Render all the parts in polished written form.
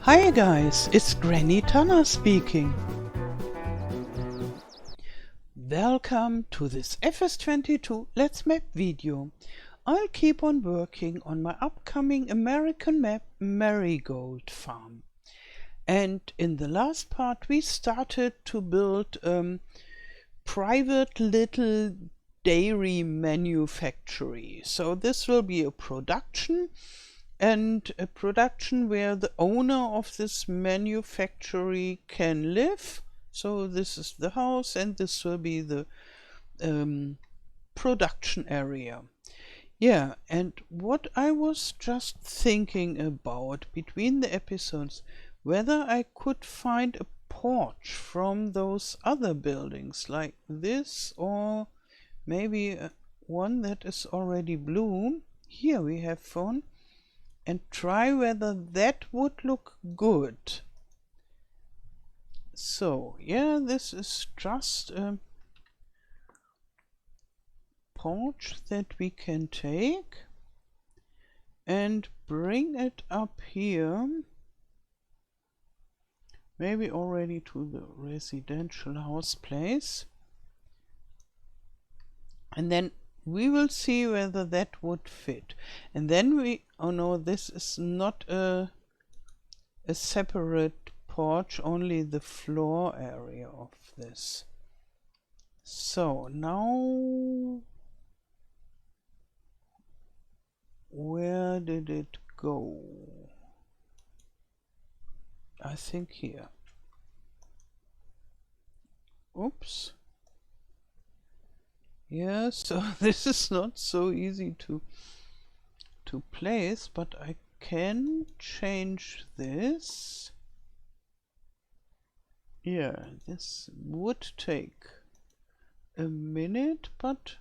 Hi guys, it's Granny Tana speaking. Welcome to this FS22 Let's Map video. I'll keep on working on my upcoming American map Marigold Farm. And in the last part we started to build private little dairy manufactory. So this will be a production, and a production where the owner of this manufactory can live. So this is the house and this will be the production area. Yeah, and what I was just thinking about between the episodes, whether I could find a porch from those other buildings like this, or maybe one that is already blue. Here we have one, and try whether that would look good. So yeah, this is just a porch that we can take and bring it up here, maybe already to the residential house place, and then we will see whether that would fit. And then we, oh no, this is not a separate porch, only the floor area of this. So now, where did it go? I think here. Oops. Yeah, so this is not so easy to place, but I can change this. Yeah, this would take a minute, but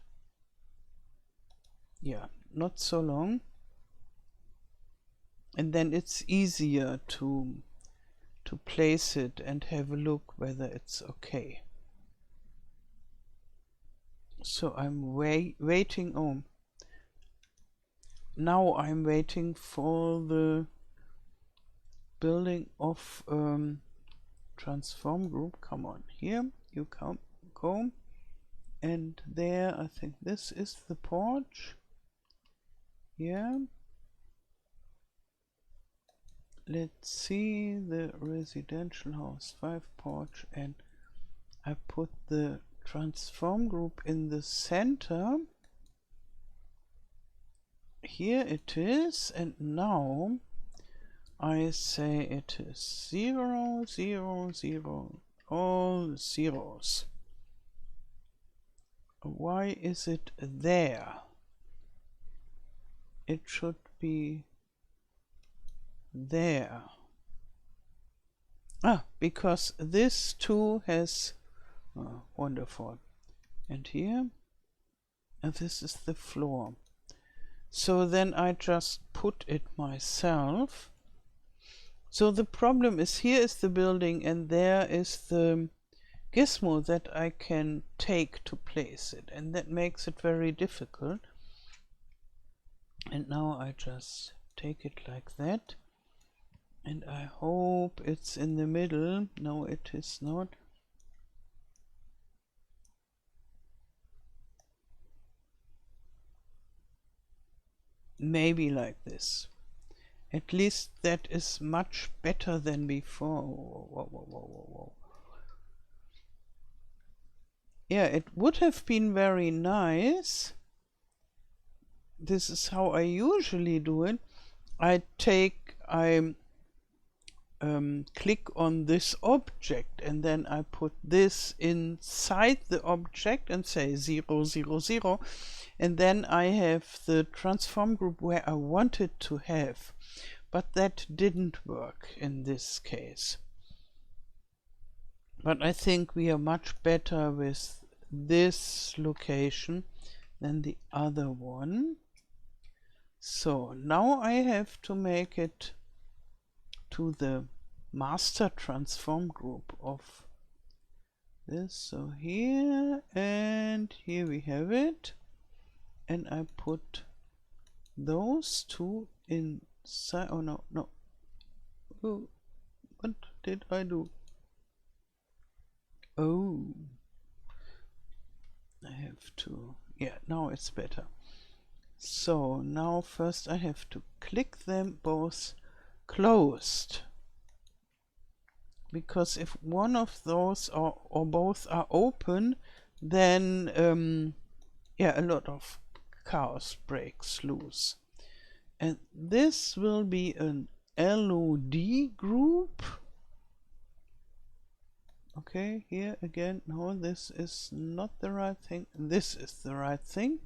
yeah, not so long. And then it's easier to place it and have a look whether it's okay. So I'm waiting. Oh, now I'm waiting for the building of transform group. Come on, here you go, and there I think this is the porch. Yeah, let's see the residential house 5 porch, and I put the transform group in the center. Here it is, and now I say it is 0, 0, 0, all zeros. Why is it there? It should be there. Ah, because this too has, oh, wonderful. And here, and this is the floor. So then I just put it myself. So the problem is, here is the building and there is the gizmo that I can take to place it, and that makes it very difficult. And now I just take it like that, and I hope it's in the middle. No, it is not. Maybe like this. At least that is much better than before. Whoa. Yeah, it would have been very nice. This is how I usually do it. I click on this object, and then I put this inside the object and say 0, 0, 0, and then I have the transform group where I wanted to have, but that didn't work in this case. But I think we are much better with this location than the other one. So now I have to make it to the master transform group of this. So here and here we have it, and I put those two inside. Oh no, what did I do? Oh, I have to, yeah, now it's better. So now first I have to click them both closed, because if one of those or both are open, then yeah, a lot of chaos breaks loose. And this will be an LOD group. Okay, here again, no, this is not the right thing. This is the right thing.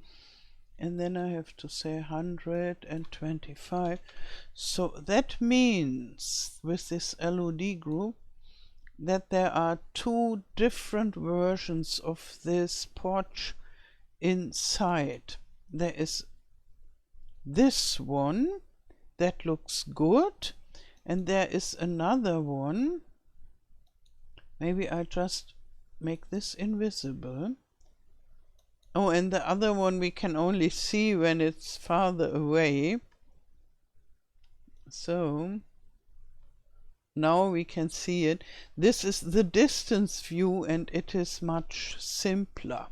And then I have to say 125. So that means with this LOD group that there are two different versions of this porch inside. There is this one that looks good, and there is another one. Maybe I just make this invisible. Oh, and the other one we can only see when it's farther away. So now we can see it. This is the distance view, and it is much simpler.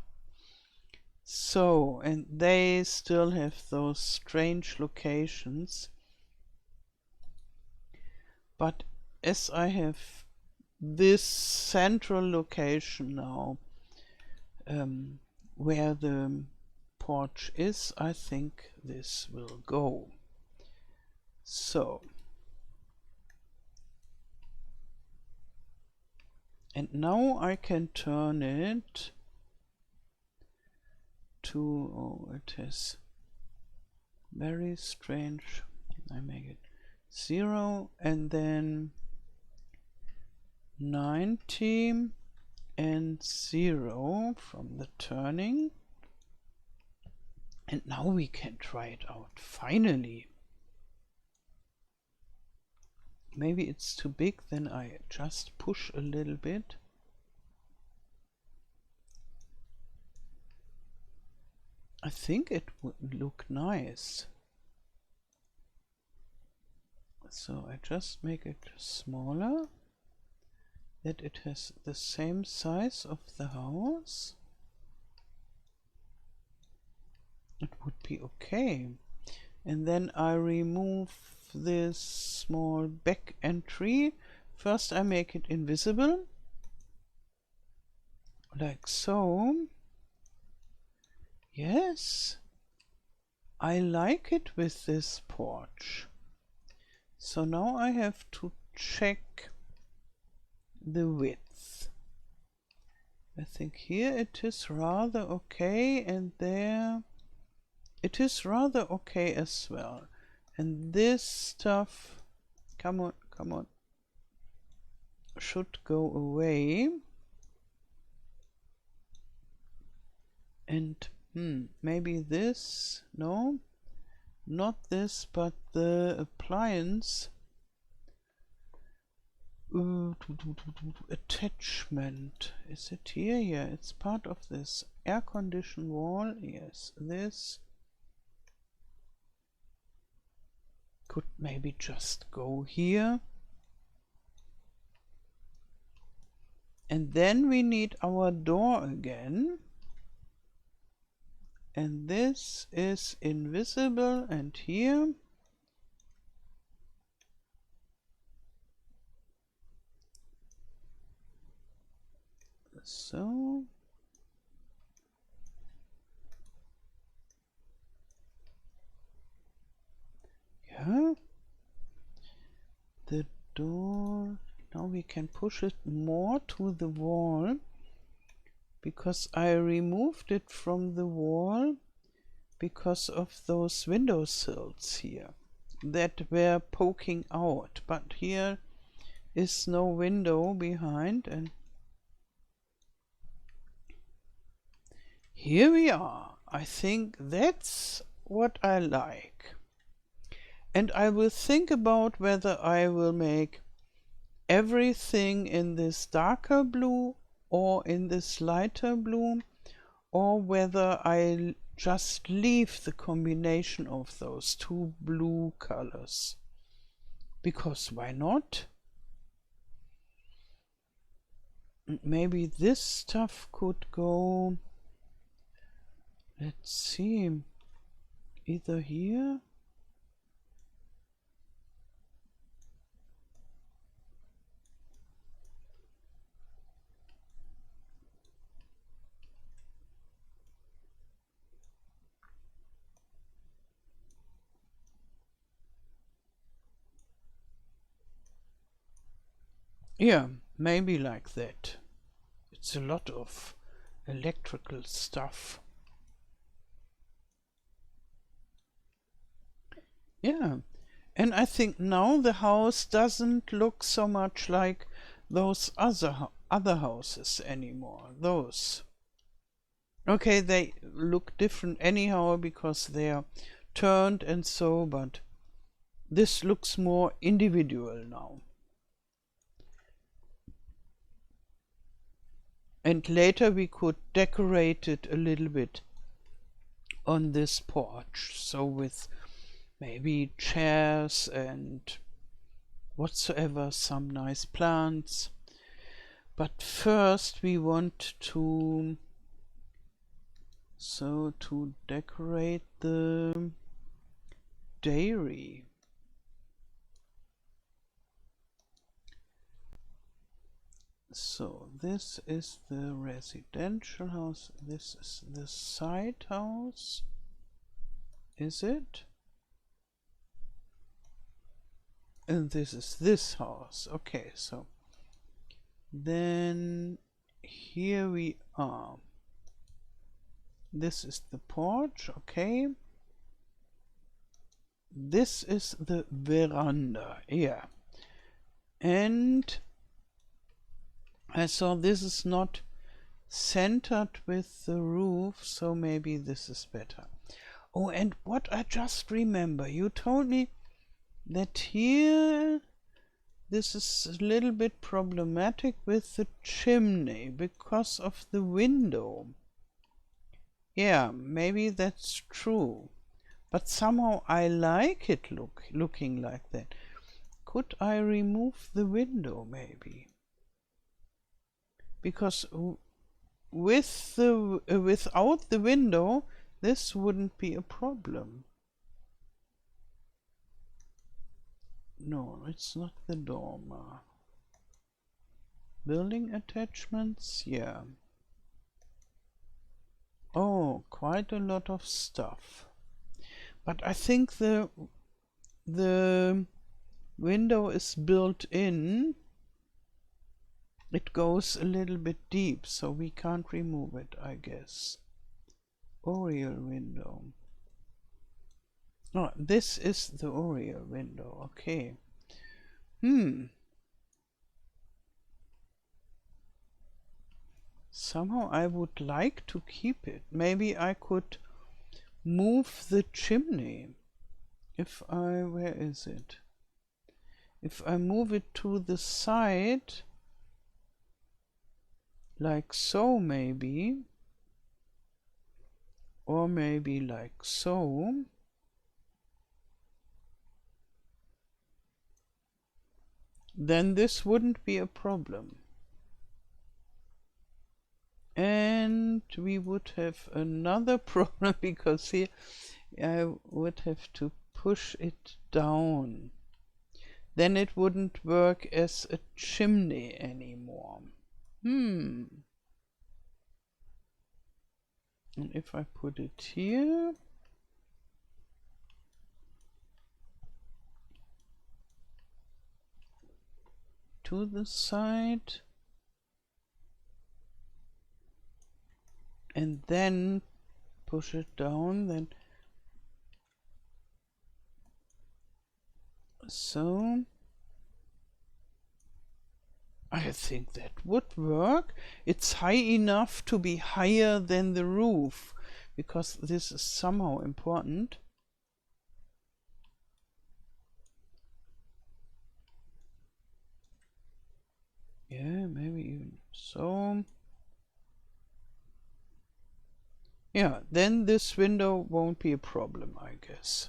So, and they still have those strange locations. But as I have this central location now, where the porch is, I think this will go. So, and now I can turn it to, oh, it is very strange. I make it 0 and then 90 and 0 from the turning. And now we can try it out, finally. Maybe it's too big, then I just push a little bit. I think it would look nice. So I just make it smaller, that it has the same size of the house. It would be okay. And then I remove this small back entry. First I make it invisible, like so. Yes, I like it with this porch. So now I have to check the width. I think here it is rather okay, and there it is rather okay as well. And this stuff, come on, come on, should go away. And maybe this, no, not this, but the appliance attachment. Is it here? Yeah, it's part of this air condition wall. Yes, this could maybe just go here. And then we need our door again. And this is invisible, and here. So. Yeah. The door, now we can push it more to the wall, because I removed it from the wall because of those windowsills here that were poking out. But here is no window behind, and here we are. I think that's what I like. And I will think about whether I will make everything in this darker blue or in this lighter blue, or whether I just leave the combination of those two blue colors. Because why not? Maybe this stuff could go, let's see, either here. Yeah, maybe like that. It's a lot of electrical stuff. Yeah, and I think now the house doesn't look so much like those other houses anymore. Those. Okay, they look different anyhow because they are turned and so, but this looks more individual now. And later we could decorate it a little bit on this porch. So with maybe chairs and whatsoever, some nice plants. But first we want to decorate the dairy. So this is the residential house. This is the side house. Is it? And this is this house. Okay, so then here we are. This is the porch, okay. This is the veranda, yeah. And I saw this is not centered with the roof, so maybe this is better. Oh, and what I just remember, you told me that here this is a little bit problematic with the chimney because of the window. Yeah, maybe that's true. But somehow I like it looking like that. Could I remove the window maybe? Because with the without the window, this wouldn't be a problem. No, it's not the dormer. Building attachments, yeah. Oh, quite a lot of stuff. But I think the window is built in. It goes a little bit deep, so we can't remove it, I guess. Oriel window. Oh, this is the Oriel window, okay. Somehow I would like to keep it. Maybe I could move the chimney. Where is it? If I move it to the side, like so maybe, or maybe like so, then this wouldn't be a problem. And we would have another problem because here I would have to push it down. Then it wouldn't work as a chimney anymore. And if I put it here, to the side, and then push it down, then so. I think that would work. It's high enough to be higher than the roof, because this is somehow important. Yeah, maybe even so. Yeah, then this window won't be a problem, I guess.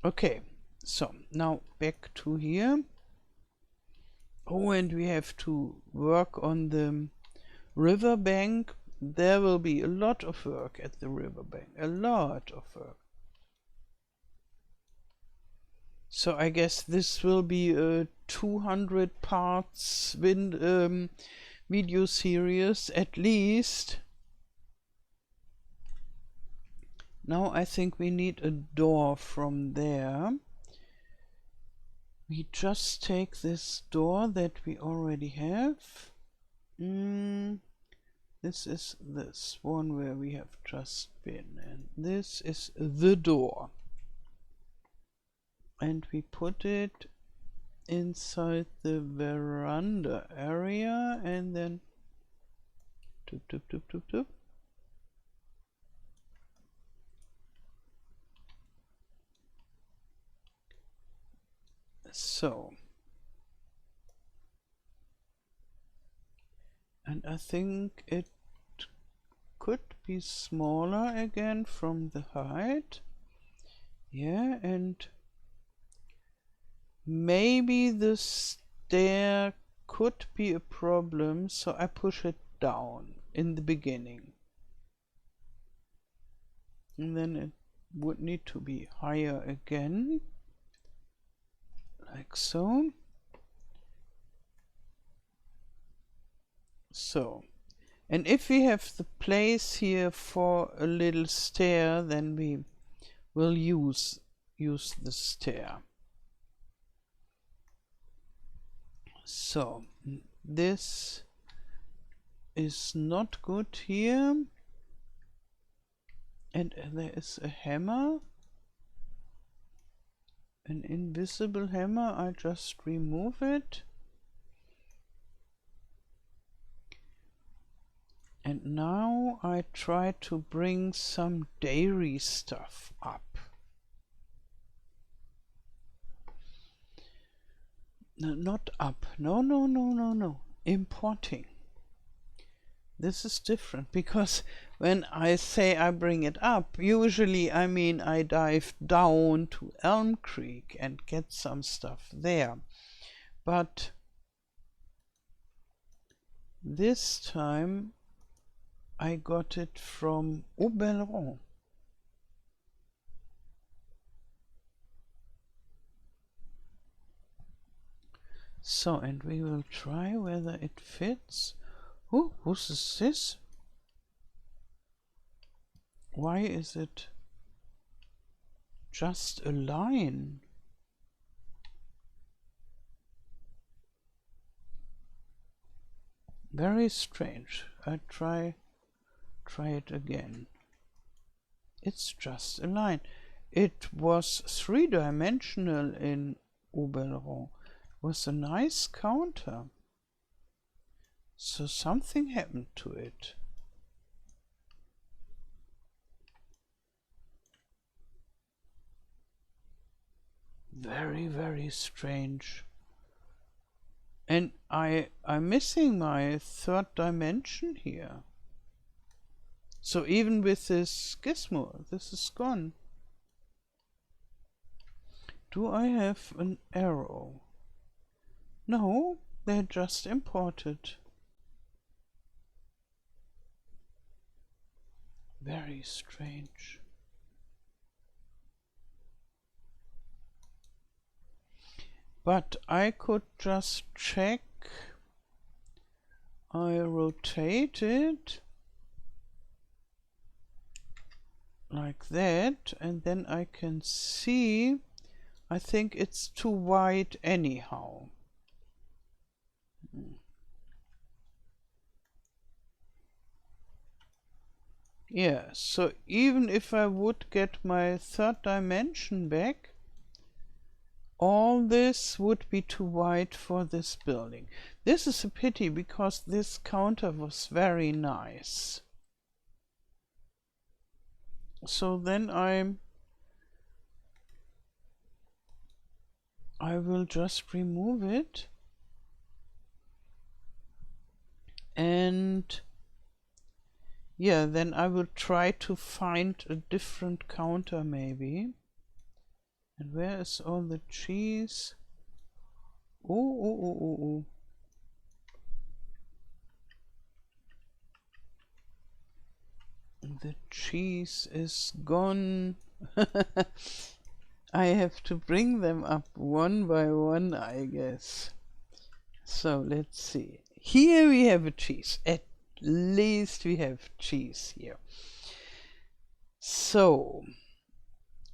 Okay, so now back to here. Oh, and we have to work on the riverbank. There will be a lot of work at the riverbank. A lot of work. So I guess this will be a 200 parts video series at least. Now I think we need a door from there. We just take this door that we already have. This is this one where we have just been, and this is the door. And we put it inside the veranda area, and then toop, toop, toop, toop, toop. So, and I think it could be smaller again from the height. Yeah, and maybe the stair could be a problem, so I push it down in the beginning. And then it would need to be higher again. Like so. So, and if we have the place here for a little stair, then we will use the stair. So, this is not good here. And there is a hammer. An invisible hammer. I just remove it. And now I try to bring some dairy stuff up. No, not up. No, no, no, no, no. Importing. This is different, because when I say I bring it up, usually I mean I dive down to Elm Creek and get some stuff there. But this time I got it from Oberon. So, and we will try whether it fits. Oh, what is this? Why is it just a line? Very strange. I try it again. It's just a line. It was three-dimensional in Oberon. It was a nice counter. So something happened to it. Very, very strange. And I'm missing my third dimension here. So even with this gizmo, this is gone. Do I have an arrow? No, they're just imported. Very strange. But I could just check. I rotate it like that, and then I can see, I think it's too wide anyhow. Yeah, so even if I would get my third dimension back, all this would be too wide for this building. This is a pity, because this counter was very nice. So then I will just remove it, and yeah, then I will try to find a different counter maybe. And where is all the cheese? Oh, oh, oh, oh, oh. The cheese is gone. I have to bring them up one by one, I guess. So let's see. Here we have a cheese. At least we have cheese here. So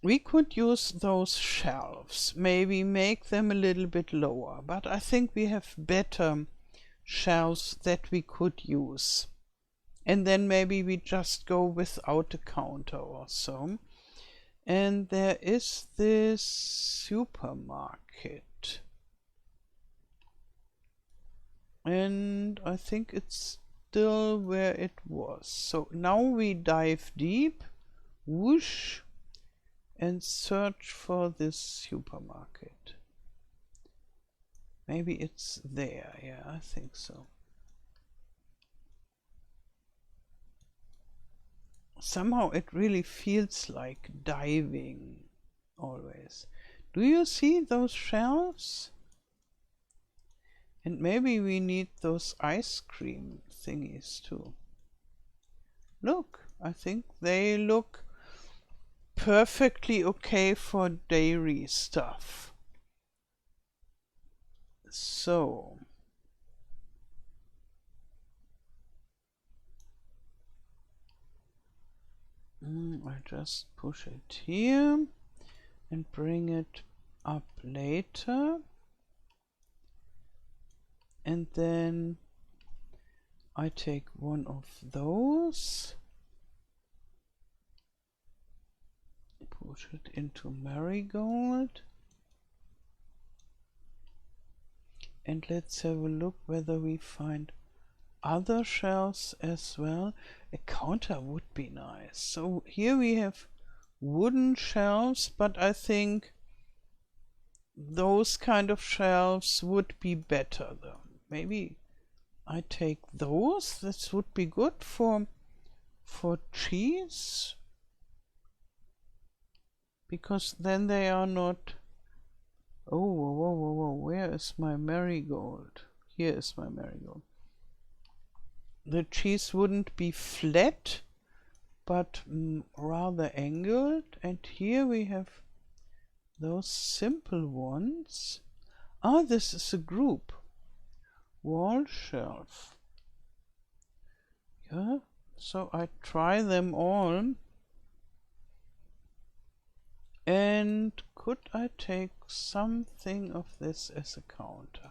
we could use those shelves, maybe make them a little bit lower, but I think we have better shelves that we could use. And then maybe we just go without a counter or so. And there is this supermarket. And I think it's still where it was. So now we dive deep, whoosh, and search for this supermarket. Maybe it's there. Yeah, I think so. Somehow it really feels like diving always. Do you see those shelves? And maybe we need those ice cream thingies too. Look, I think they look perfectly okay for dairy stuff. So I just push it here and bring it up later. And then I take one of those, push it into Marigold, and let's have a look whether we find other shelves as well. A counter would be nice. So here we have wooden shelves, but I think those kind of shelves would be better though. Maybe I take those. This would be good for cheese, because then they are not. Oh, whoa, whoa, whoa, whoa. Where is my marigold? Here is my marigold. The cheese wouldn't be flat, but rather angled. And here we have those simple ones. Ah, this is a group. Wall shelf. Yeah, so I try them all. And could I take something of this as a counter?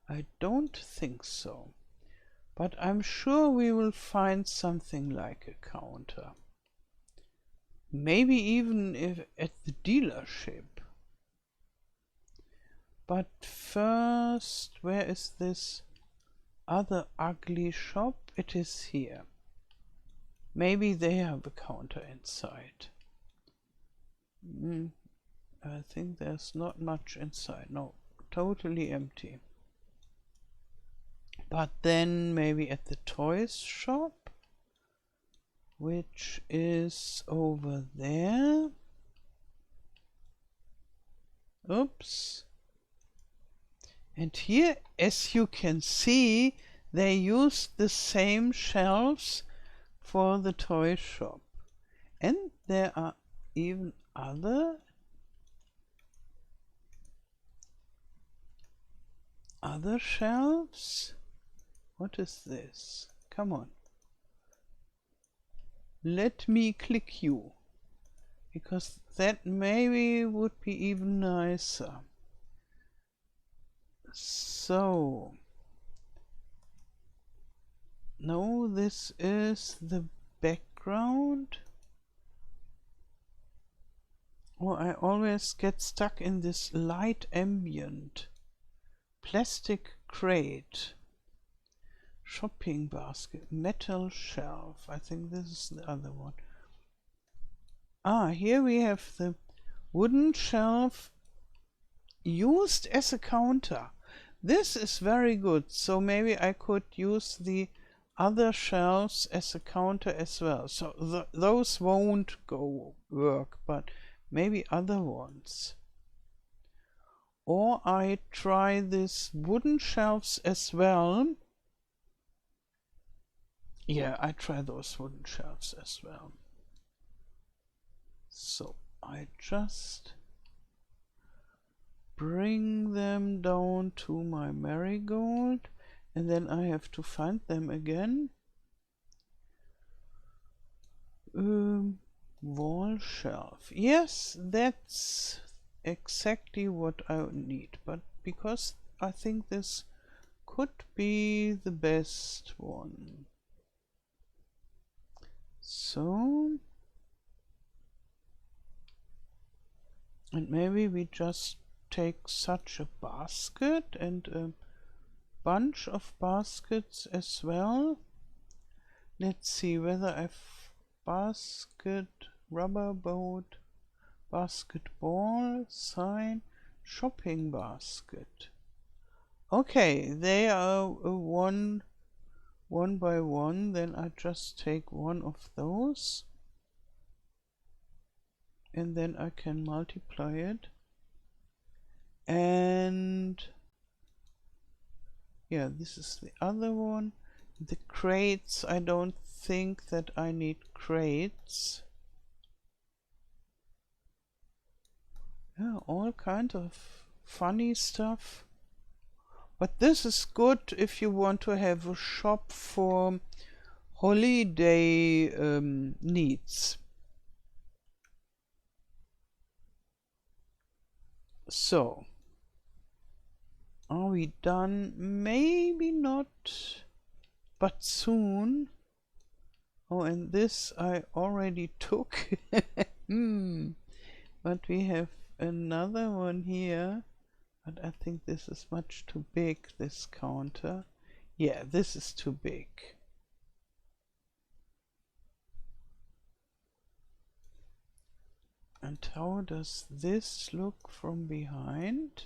I don't think so. But I'm sure we will find something like a counter. Maybe even if at the dealership. But first, where is this other ugly shop? It is here. Maybe they have a counter inside. I think there's not much inside. No, totally empty. But then maybe at the toys shop, which is over there. Oops. And here, as you can see, they use the same shelves for the toy shop. And there are even other shelves. What is this? Come on. Let me click you, because that maybe would be even nicer. So, no, this is the background. Oh, I always get stuck in this light ambient. Plastic crate. Shopping basket. Metal shelf. I think this is the other one. Ah, here we have the wooden shelf used as a counter. This is very good. So maybe I could use the other shelves as a counter as well. So those won't work, but maybe other ones. Or I try this wooden shelves as well. Yeah, I try those wooden shelves as well. So I just bring them down to my marigold, and then I have to find them again. Wall shelf. Yes, that's exactly what I need, but because I think this could be the best one. So, and maybe we just take such a basket and a bunch of baskets as well. Let's see whether I've basket, rubber boat, basketball, sign, shopping basket. Okay, they are one by one, then I just take one of those and then I can multiply it. And yeah, this is the other one. The crates, I don't think that I need crates. Yeah, all kind of funny stuff. But this is good if you want to have a shop for holiday needs. So, are we done? Maybe not, but soon. Oh, and this I already took. But we have another one here. But I think this is much too big, this counter. Yeah, this is too big. And how does this look from behind?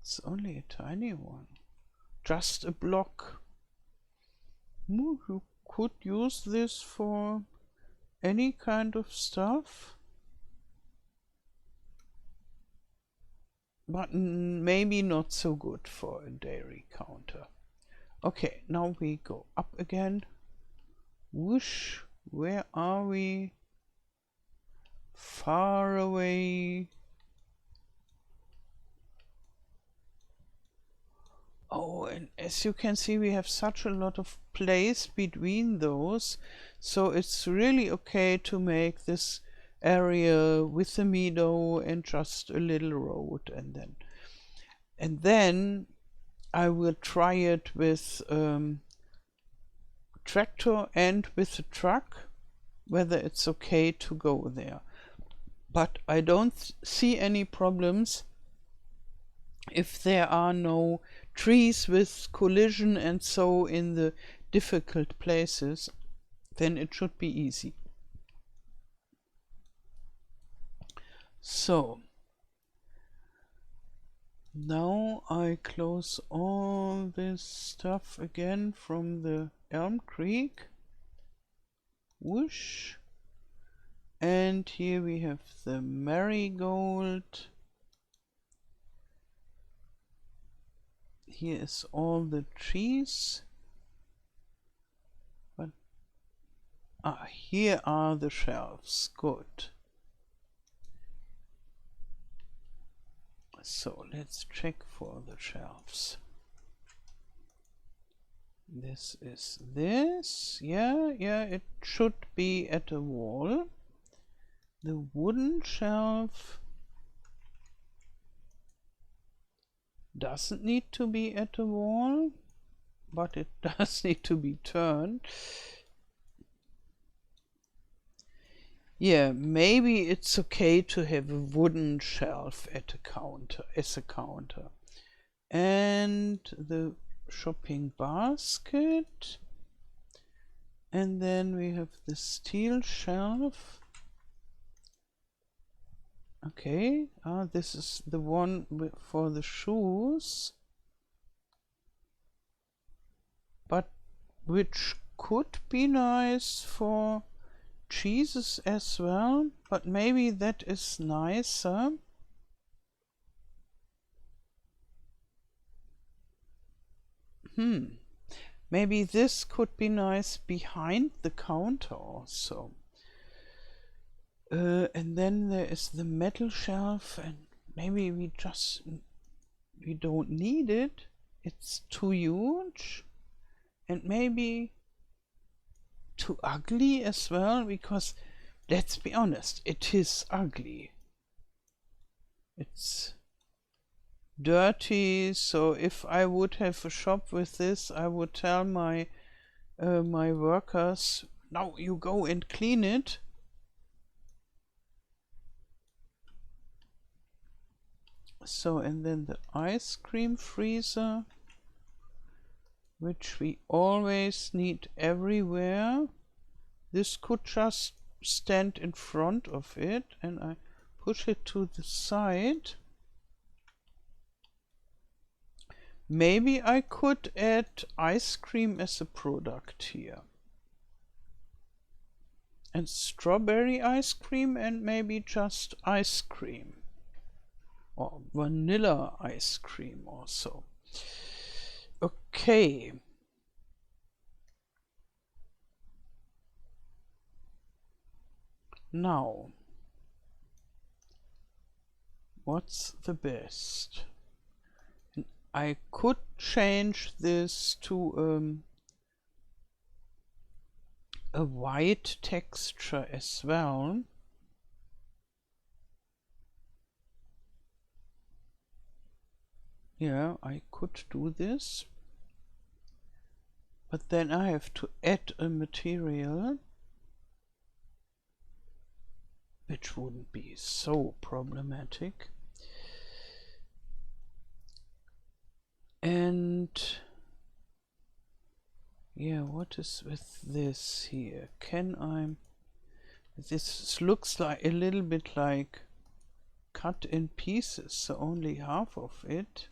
It's only a tiny one. Just a block. You could use this for any kind of stuff. But maybe not so good for a dairy counter. Okay, now we go up again. Whoosh, where are we? Far away. Oh, and as you can see, we have such a lot of place between those, so it's really okay to make this area with a meadow and just a little road, and then I will try it with tractor and with a truck, whether it's okay to go there. But I don't see any problems if there are no trees with collision and so in the difficult places, then it should be easy. So now I close all this stuff again from the Elm Creek. Whoosh. And here we have the marigold. Here is all the trees. But here are the shelves. Good. So let's check for the shelves. This is this. Yeah, it should be at a wall. The wooden shelf doesn't need to be at a wall, but it does need to be turned. Yeah, maybe it's okay to have a wooden shelf at a counter, as a counter. And the shopping basket. And then we have the steel shelf. Okay, this is the one for the shoes, but which could be nice for cheeses as well, but maybe that is nicer. Maybe this could be nice behind the counter also. And then there is the metal shelf, and maybe we don't need it. It's too huge and maybe too ugly as well, because let's be honest, it is ugly. It's dirty, so if I would have a shop with this, I would tell my my workers, now you go and clean it. So, and then the ice cream freezer, which we always need everywhere. This could just stand in front of it, and I push it to the side. Maybe I could add ice cream as a product here. And strawberry ice cream, and maybe just ice cream. Or vanilla ice cream also. Okay. Now, what's the best? I could change this to a white texture as well. Yeah, I could do this. But then I have to add a material, which wouldn't be so problematic. And yeah, what is with this here? This looks like a little bit like cut in pieces, so only half of it.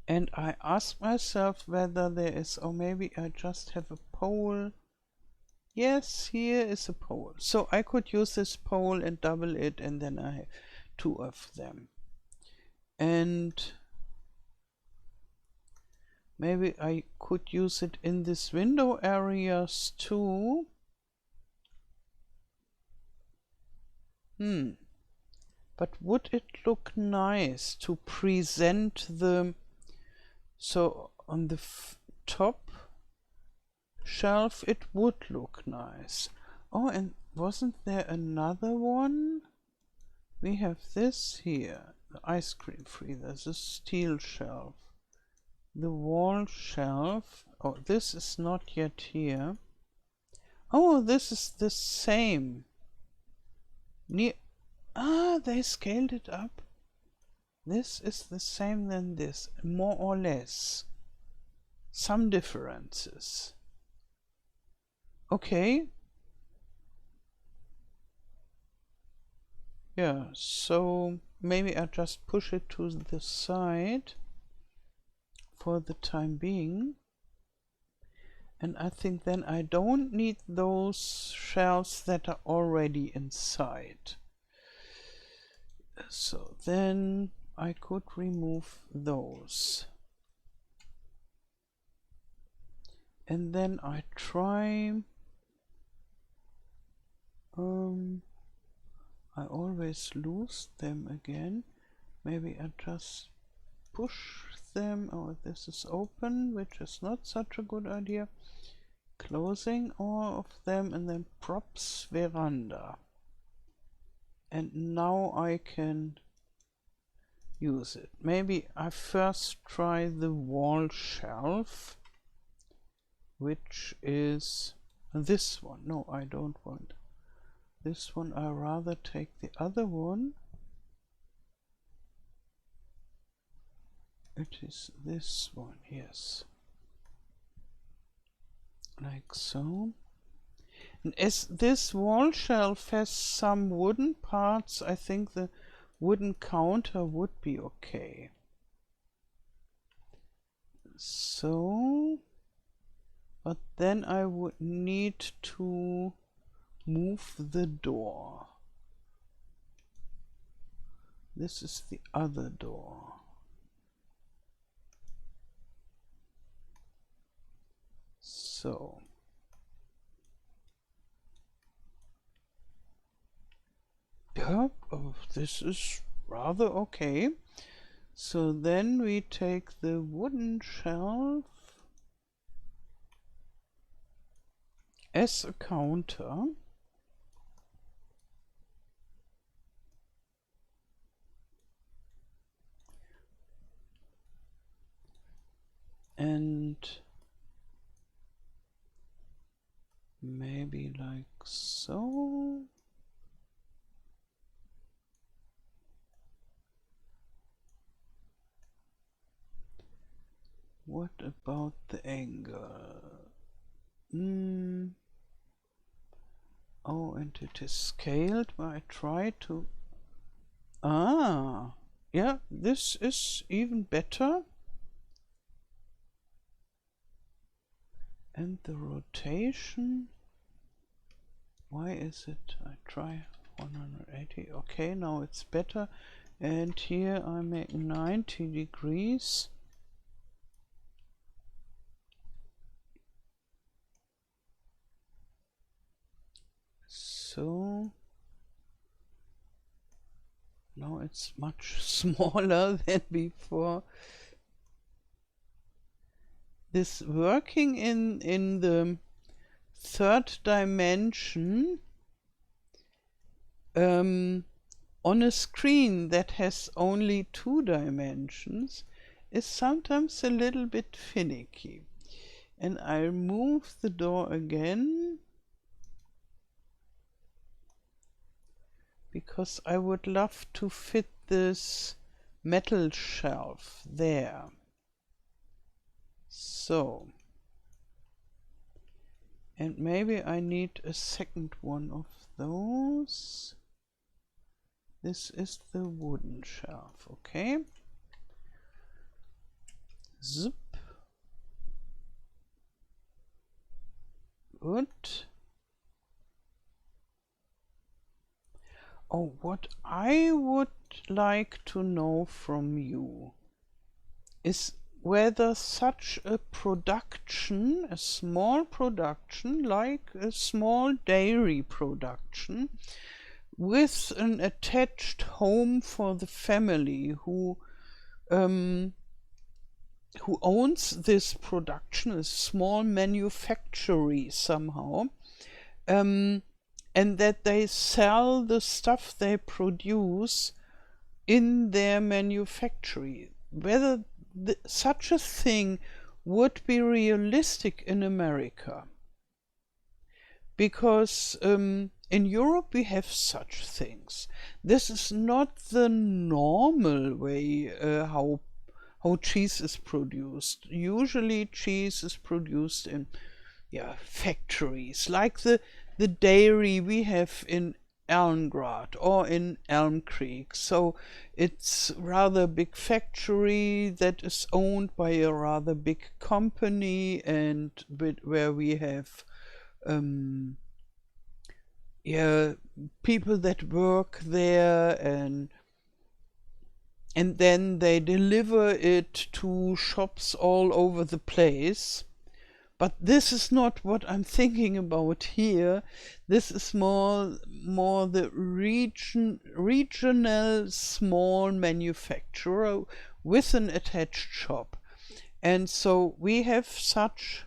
And I ask myself whether there is, or maybe I just have a pole. Yes, here is a pole. So I could use this pole and double it, and then I have two of them. And maybe I could use it in this window areas too. But would it look nice to present the... So on the top shelf it would look nice. Oh, and wasn't there another one? We have this here, the ice cream freezer, the steel shelf, the wall shelf. Oh, this is not yet here. Oh, this is the same. They scaled it up. This is the same than this, more or less. Some differences. Okay. Yeah, so maybe I just push it to the side for the time being. And I think then I don't need those shelves that are already inside. So then I could remove those. And then I try... I always lose them again. Maybe I just push them. Oh, this is open, which is not such a good idea. Closing all of them, and then props veranda. And now I can use it. Maybe I first try the wall shelf, which is this one. No, I don't want this one. I rather take the other one. It is this one, yes. Like so. And as this wall shelf has some wooden parts, I think the wooden counter would be okay. So, but then I would need to move the door. This is the other door. So yeah, oh, this is rather okay. So then we take the wooden shelf as a counter. And maybe like so. What about the angle? Oh, and it is scaled, but I try to... Ah, yeah, this is even better. And the rotation, why is it? I try 180. Okay, now it's better. And here I make 90 degrees. So now it's much smaller than before. This working in the third dimension on a screen that has only 2 dimensions is sometimes a little bit finicky. And I'll move the door again because I would love to fit this metal shelf there. So, and maybe I need a second one of those. This is the wooden shelf, okay? Zip. Good. Oh, what I would like to know from you is whether such a production, a small production, like a small dairy production, with an attached home for the family who owns this production, a small manufactory somehow, and that they sell the stuff they produce in their manufactory. Whether such a thing would be realistic in America. Because in Europe we have such things. This is not the normal way how cheese is produced. Usually cheese is produced in factories, like the dairy we have in Elmgrad or in Elm Creek. So it's rather a big factory that is owned by a rather big company, and where we have people that work there, and then they deliver it to shops all over the place. But this is not what I'm thinking about here. This is more the regional small manufacturer with an attached shop. And so we have such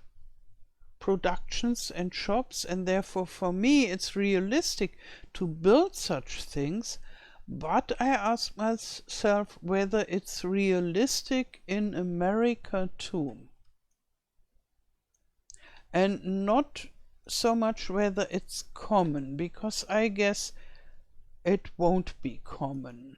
productions and shops, and therefore for me it's realistic to build such things. But I ask myself whether it's realistic in America too. And not so much whether it's common, because I guess it won't be common.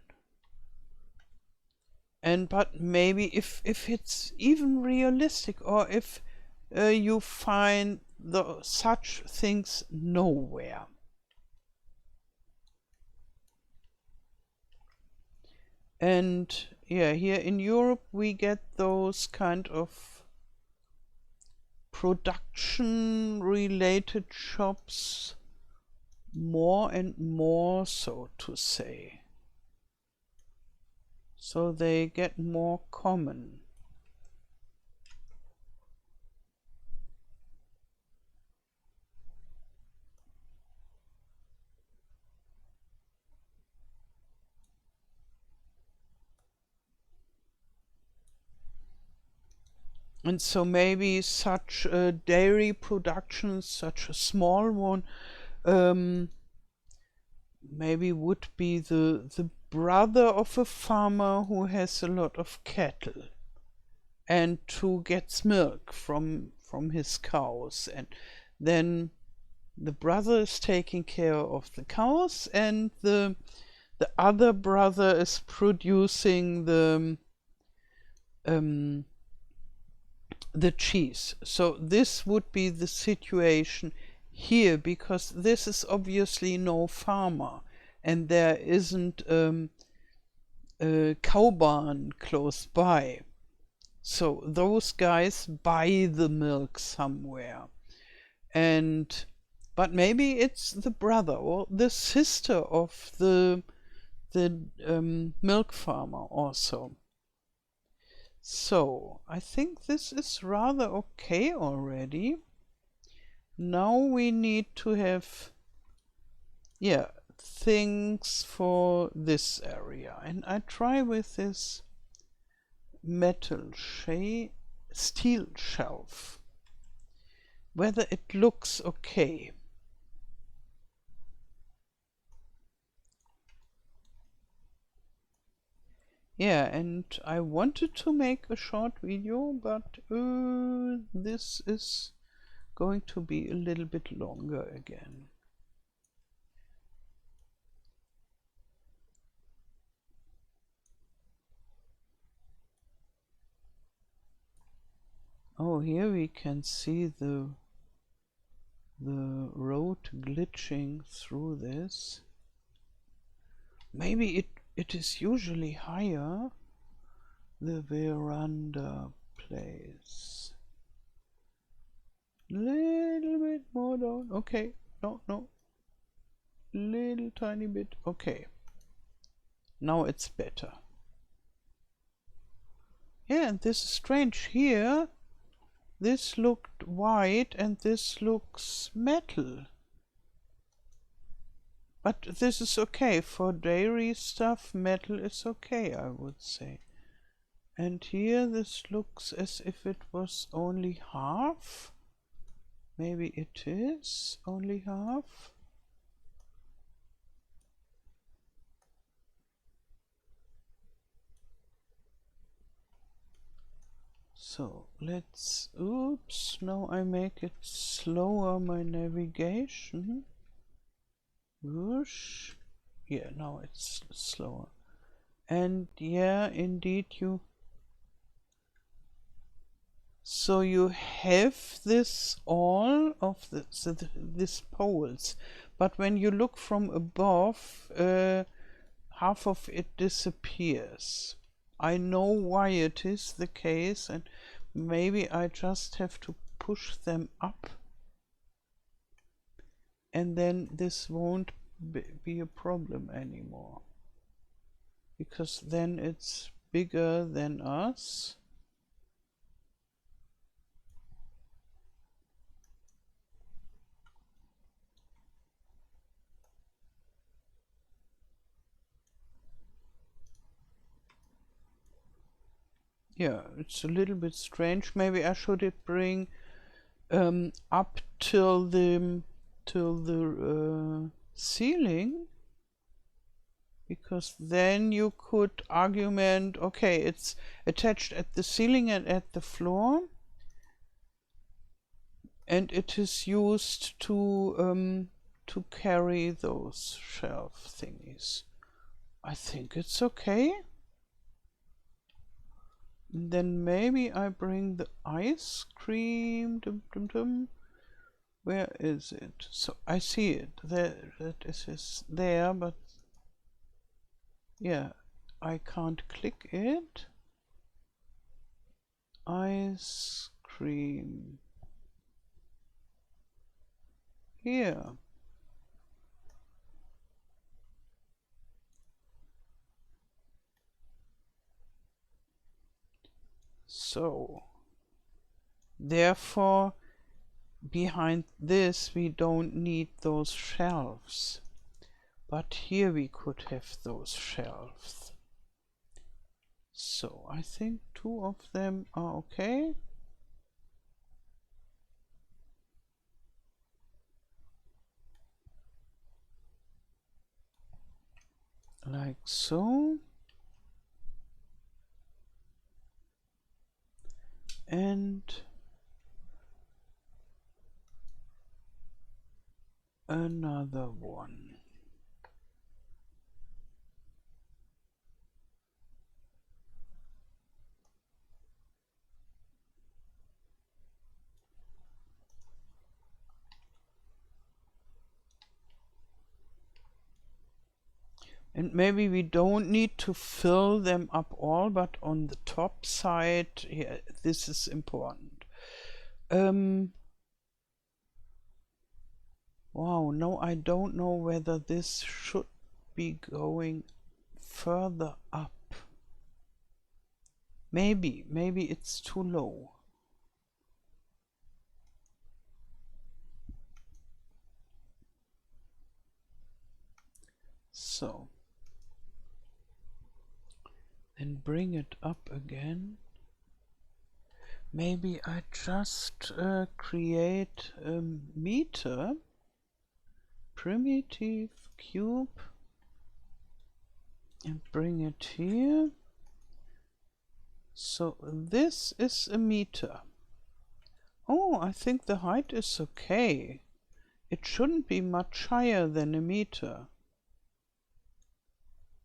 But maybe if it's even realistic, or if you find such things nowhere. And yeah, here in Europe we get those kind of production related shops more and more, so to say. So they get more common. And so maybe such a dairy production, such a small one, maybe would be the brother of a farmer who has a lot of cattle and who gets milk from his cows, and then the brother is taking care of the cows, and the other brother is producing the cheese. So this would be the situation here, because this is obviously no farmer, and there isn't a cow barn close by. So those guys buy the milk somewhere. And but maybe it's the brother or the sister of the milk farmer also. So I think this is rather okay already. Now we need to have, yeah, things for this area, and I try with this metal steel shelf whether it looks okay. Yeah, and I wanted to make a short video, but this is going to be a little bit longer again. Oh, here we can see the road glitching through this. Maybe it is usually higher, the veranda place. Little bit more down. Okay, no. Little tiny bit. Okay. Now it's better. Yeah, and this is strange here. This looked white and this looks metal. But this is okay. For dairy stuff, metal is okay, I would say. And here this looks as if it was only half. Maybe it is only half. So let's, oops, now I make it slower, my navigation. Whoosh. Yeah, now it's slower. And yeah, indeed so you have this all of these poles, but when you look from above, half of it disappears. I know why it is the case, and maybe I just have to push them up, and then this won't be a problem anymore, because then it's bigger than us. Yeah, it's a little bit strange. Maybe I should bring up till the ceiling, because then you could argument, okay, it's attached at the ceiling and at the floor, and it is used to carry those shelf thingies. I think it's okay. Then maybe I bring the ice cream. Where is it? So I see it. There, that is there, but yeah, I can't click it. Ice cream. Here. So, therefore, behind this we don't need those shelves, but here we could have those shelves. So I think 2 of them are okay. like so. And another one. And maybe we don't need to fill them up all, but on the top side, yeah, this is important. Wow, no, I don't know whether this should be going further up. Maybe it's too low. So, then bring it up again. Maybe I just create a meter, primitive cube, and bring it here. So this is a meter. Oh, I think the height is okay. It shouldn't be much higher than a meter,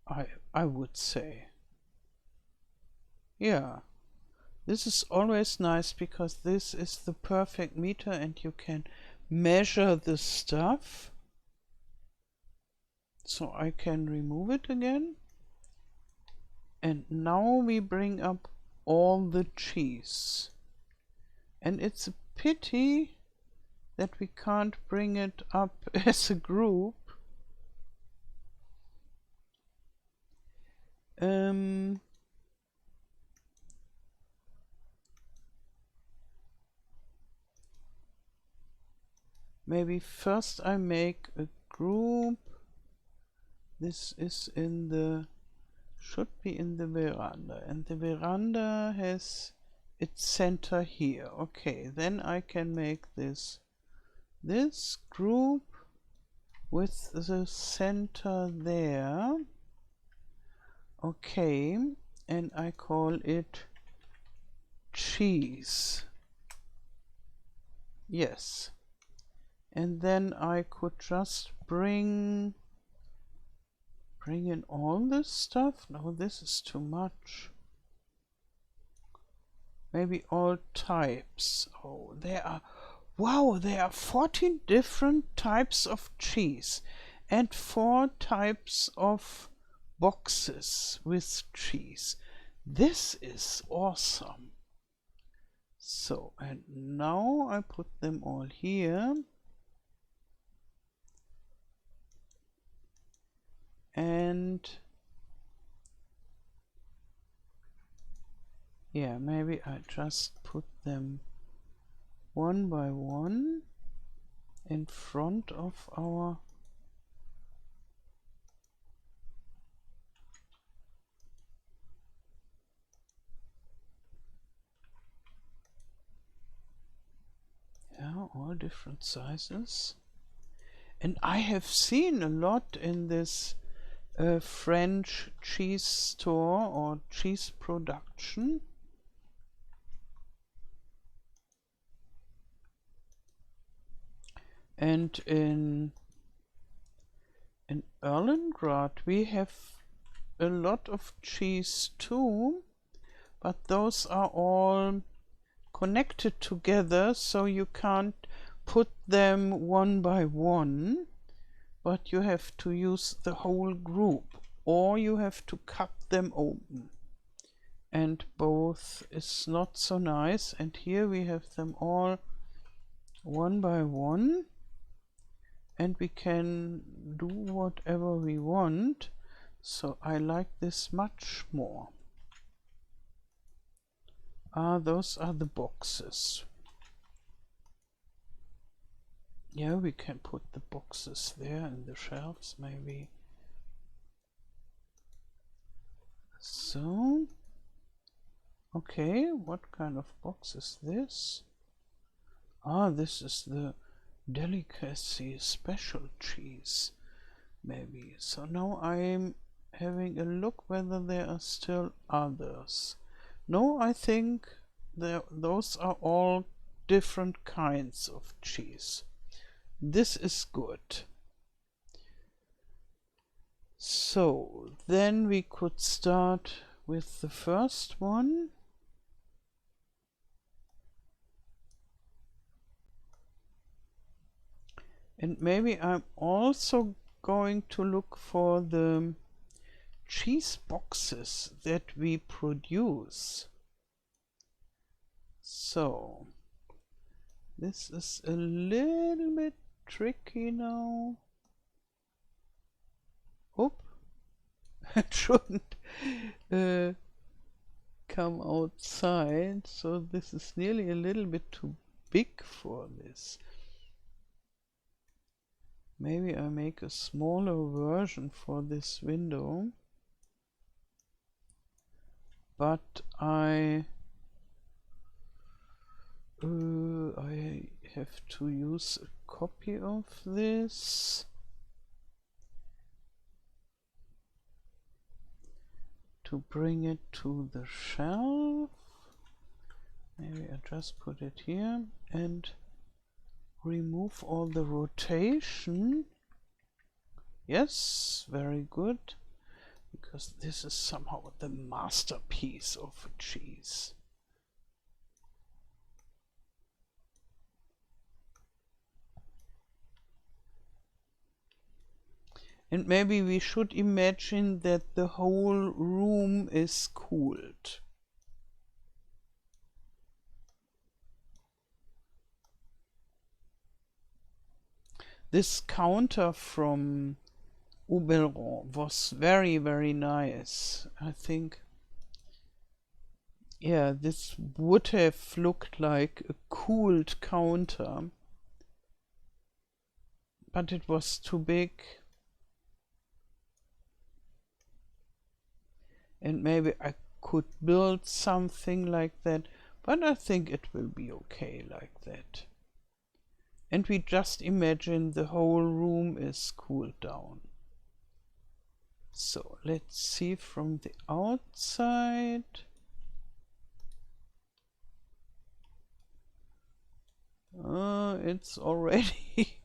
I would say. Yeah, this is always nice because this is the perfect meter and you can measure the stuff. So I can remove it again. And now we bring up all the cheese. And it's a pity that we can't bring it up as a group. Maybe first I make a group. This is in the, should be in the veranda, and the veranda has its center here. Okay, then I can make this group with the center there. Okay, and I call it cheese. Yes. And then I could just bring in all this stuff. No, this is too much. Maybe all types. Oh, there are, wow, there are 14 different types of cheese and 4 types of boxes with cheese. This is awesome. So, and now I put them all here. And yeah, maybe I just put them one by one in front of our all different sizes. And I have seen a lot in this French cheese store or cheese production. And in Erlengrad we have a lot of cheese too, but those are all connected together, so you can't put them one by one, but you have to use the whole group, or you have to cut them open. And both is not so nice. And here we have them all one by one, and we can do whatever we want. So I like this much more. Those are the boxes. Yeah, we can put the boxes there in the shelves, maybe. So, okay, what kind of box is this? This is the delicacy special cheese, maybe. So now I having a look whether there are still others. No, I think those are all different kinds of cheese. This is good. So then we could start with the first one. And maybe I'm also going to look for the cheese boxes that we produce. So this is a little bit tricky now. Oop, it shouldn't come outside, so this is nearly a little bit too big for this. Maybe I make a smaller version for this window, but I have to use a copy of this to bring it to the shelf. Maybe I just put it here and remove all the rotation. Yes, very good, because this is somehow the masterpiece of a cheese. And maybe we should imagine that the whole room is cooled. This counter from Oberon was very, very nice. I think, yeah, this would have looked like a cooled counter, but it was too big. And maybe I could build something like that, but I think it will be okay like that. And we just imagine the whole room is cooled down. So let's see from the outside. It's already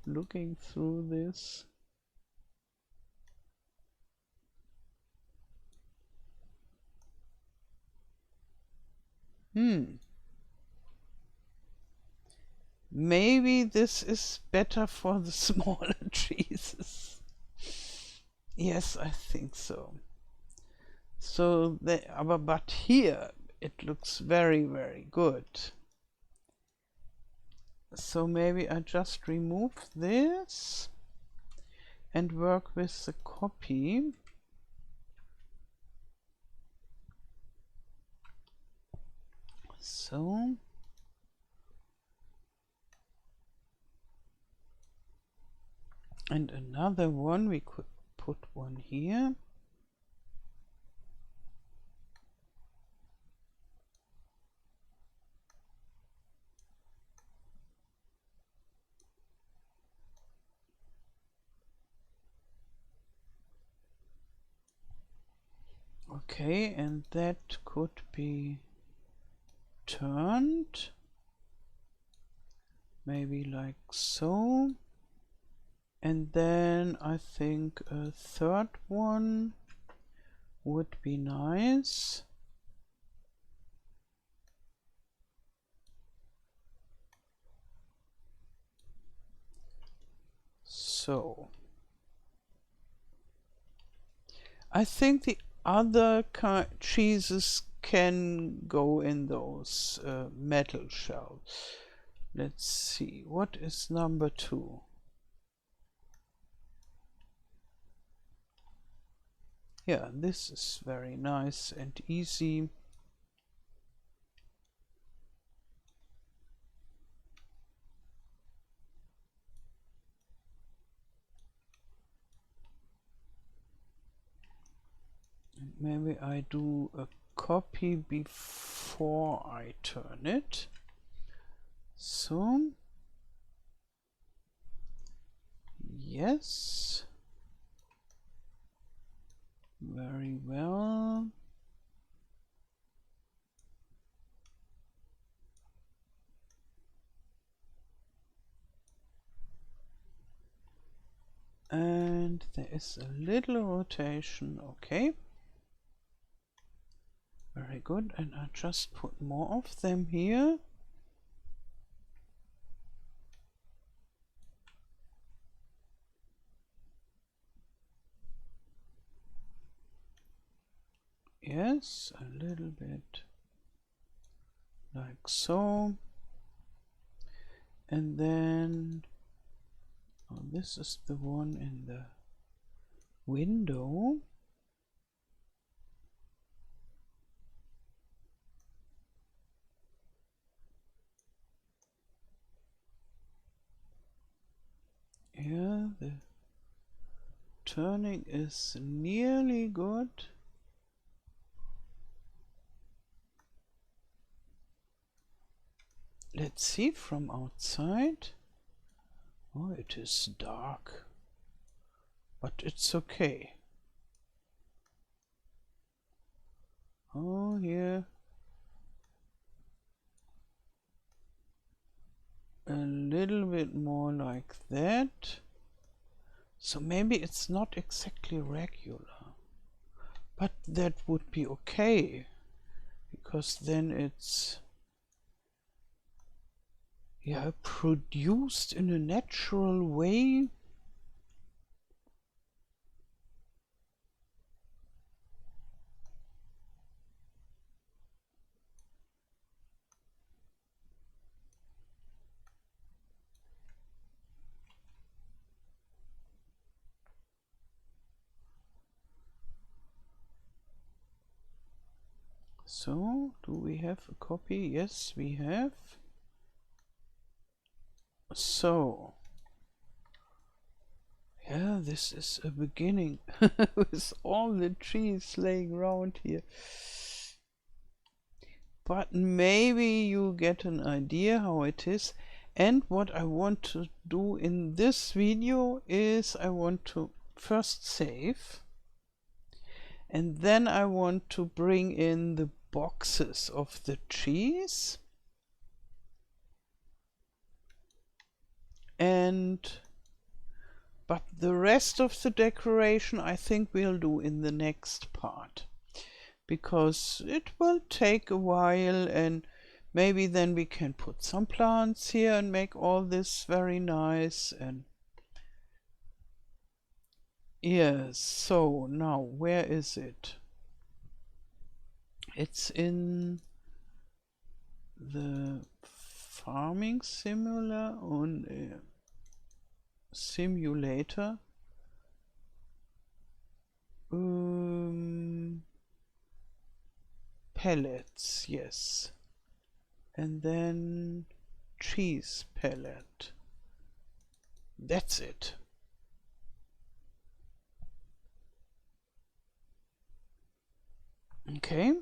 looking through this. Maybe this is better for the smaller cheeses. Yes, I think so. So, but here it looks very, very good. So maybe I just remove this and work with the copy. So. And another one, we could put one here. Okay, and that could be turned. Maybe like so. And then I think a third one would be nice. So I think the other cheeses can go in those metal shells. Let's see, what is number 2? Yeah, this is very nice and easy. And maybe I do a copy before I turn it. So, yes. very well. And there is a little rotation, okay. Very good, and I just put more of them here. Yes, a little bit like so. And then, oh, this is the one in the window. Yeah, the turning is nearly good. Let's see from outside. Oh, it is dark, but it's okay. Oh, here a little bit more like that. So maybe it's not exactly regular, but that would be okay, because then it's, yeah, produced in a natural way. So, do we have a copy? Yes, we have. So, yeah, this is a beginning with all the trees laying around here. But maybe you get an idea how it is. And what I want to do in this video is I want to first save, and then I want to bring in the boxes of the trees. But the rest of the decoration I think we'll do in the next part, because it will take a while, and maybe then we can put some plants here and make all this very nice. And yes, so now where is it? It's in the farming simulator on simulator. Pellets, yes. And then cheese pellet. That's it. Okay.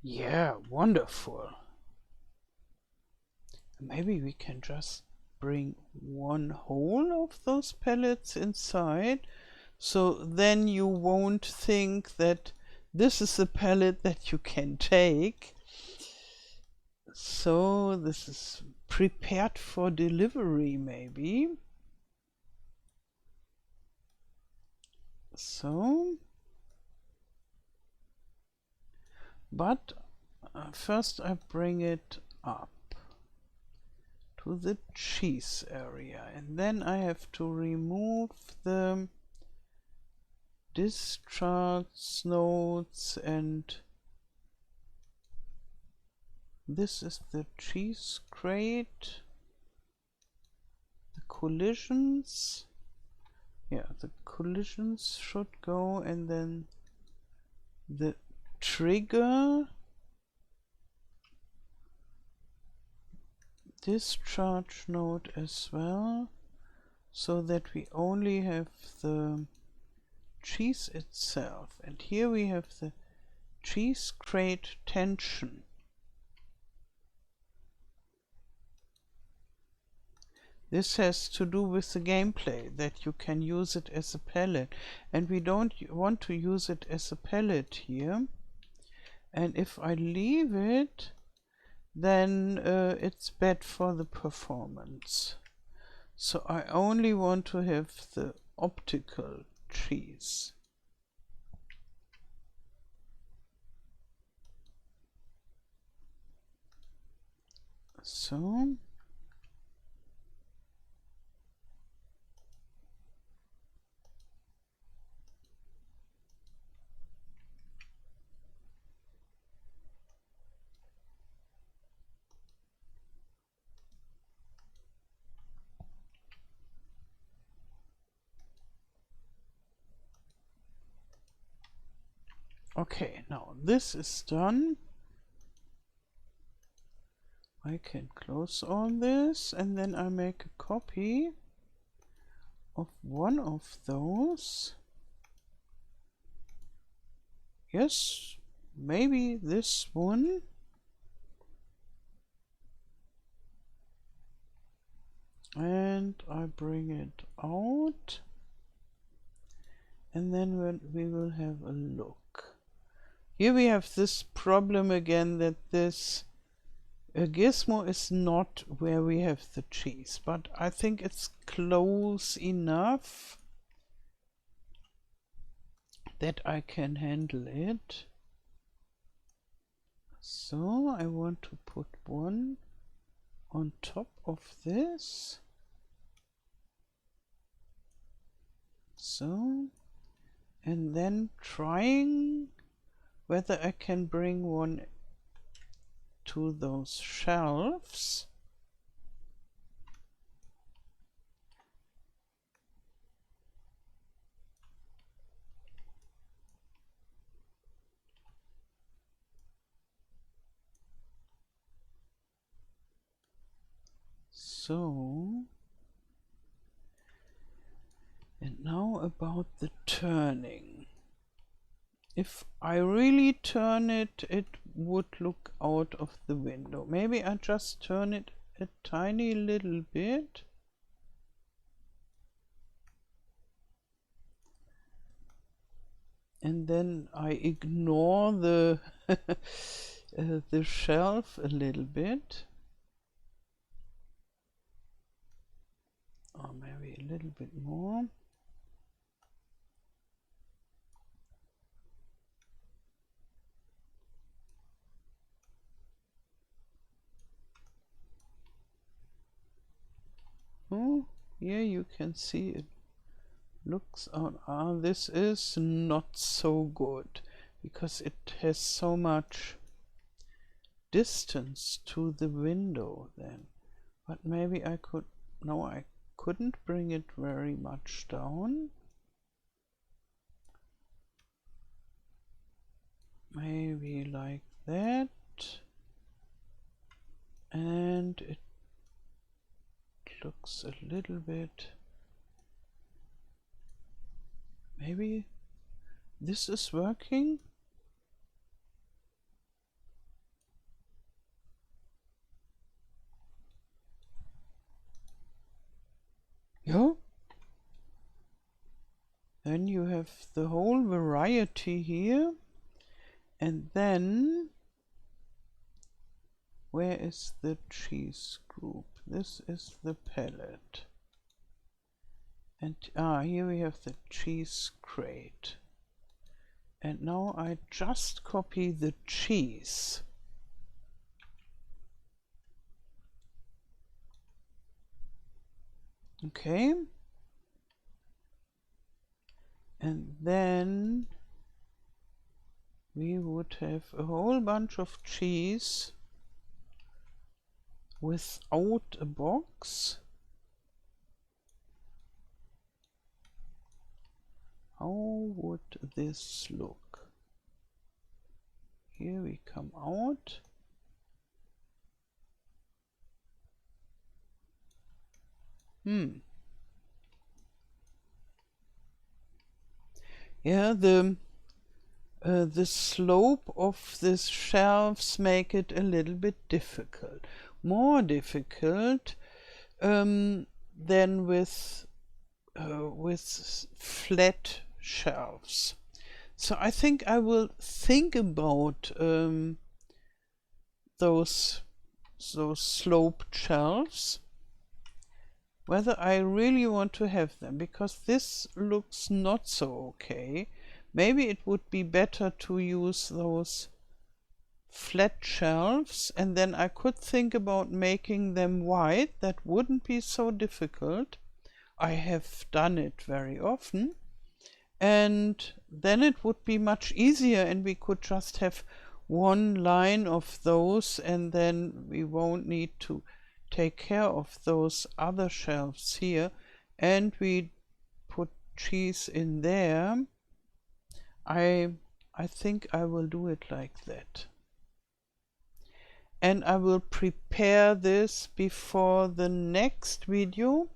Yeah, wonderful. Maybe we can just bring one whole of those pellets inside, so then you won't think that this is a pellet that you can take. So this is prepared for delivery, maybe. So, but first I bring it up to the cheese area, and then I have to remove the discharge nodes, and this is the cheese crate, the collisions. Yeah, the collisions should go, and then the trigger, discharge node as well, so that we only have the cheese itself. And here we have the cheese crate tension. This has to do with the gameplay, that you can use it as a palette, and we don't want to use it as a palette here. And if I leave it, then it's bad for the performance. So I only want to have the optical trees. So okay, now this is done. I can close all this, and then I make a copy of one of those. Yes, maybe this one. And I bring it out. And then we will have a look. Here we have this problem again, that this gizmo is not where we have the cheese, but I think it's close enough that I can handle it. So I want to put one on top of this. So, and then trying whether I can bring one to those shelves. So, and now about the turning. If I really turn it, it would look out of the window. Maybe I just turn it a tiny little bit. And then I ignore the the shelf a little bit. Or maybe a little bit more. Oh, here you can see it looks on. Ah, this is not so good because it has so much distance to the window then. But maybe I could, no, I couldn't bring it very much down. Maybe like that. And it looks a little bit, maybe this is working. Yeah. Then you have the whole variety here. And then where is the cheese group? This is the palette. And here we have the cheese crate. And now I just copy the cheese. Okay. And then we would have a whole bunch of cheese without a box. How would this look? Here we come out. Yeah, the slope of these shelves make it a little bit difficult. More difficult than with flat shelves. So I think I will think about those sloped shelves, whether I really want to have them, because this looks not so okay. Maybe it would be better to use those flat shelves, and then I could think about making them wide. That wouldn't be so difficult. I have done it very often, and then it would be much easier, and we could just have one line of those, and then we won't need to take care of those other shelves here, and we put cheese in there. I think I will do it like that. And I will prepare this before the next video,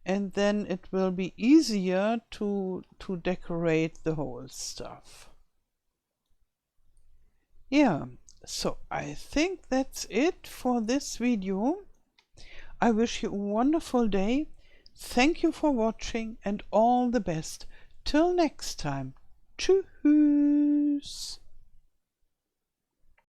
and then it will be easier to decorate the whole stuff. Yeah, so I think that's it for this video. I wish you a wonderful day. Thank you for watching, and all the best. Till next time. Tschüss.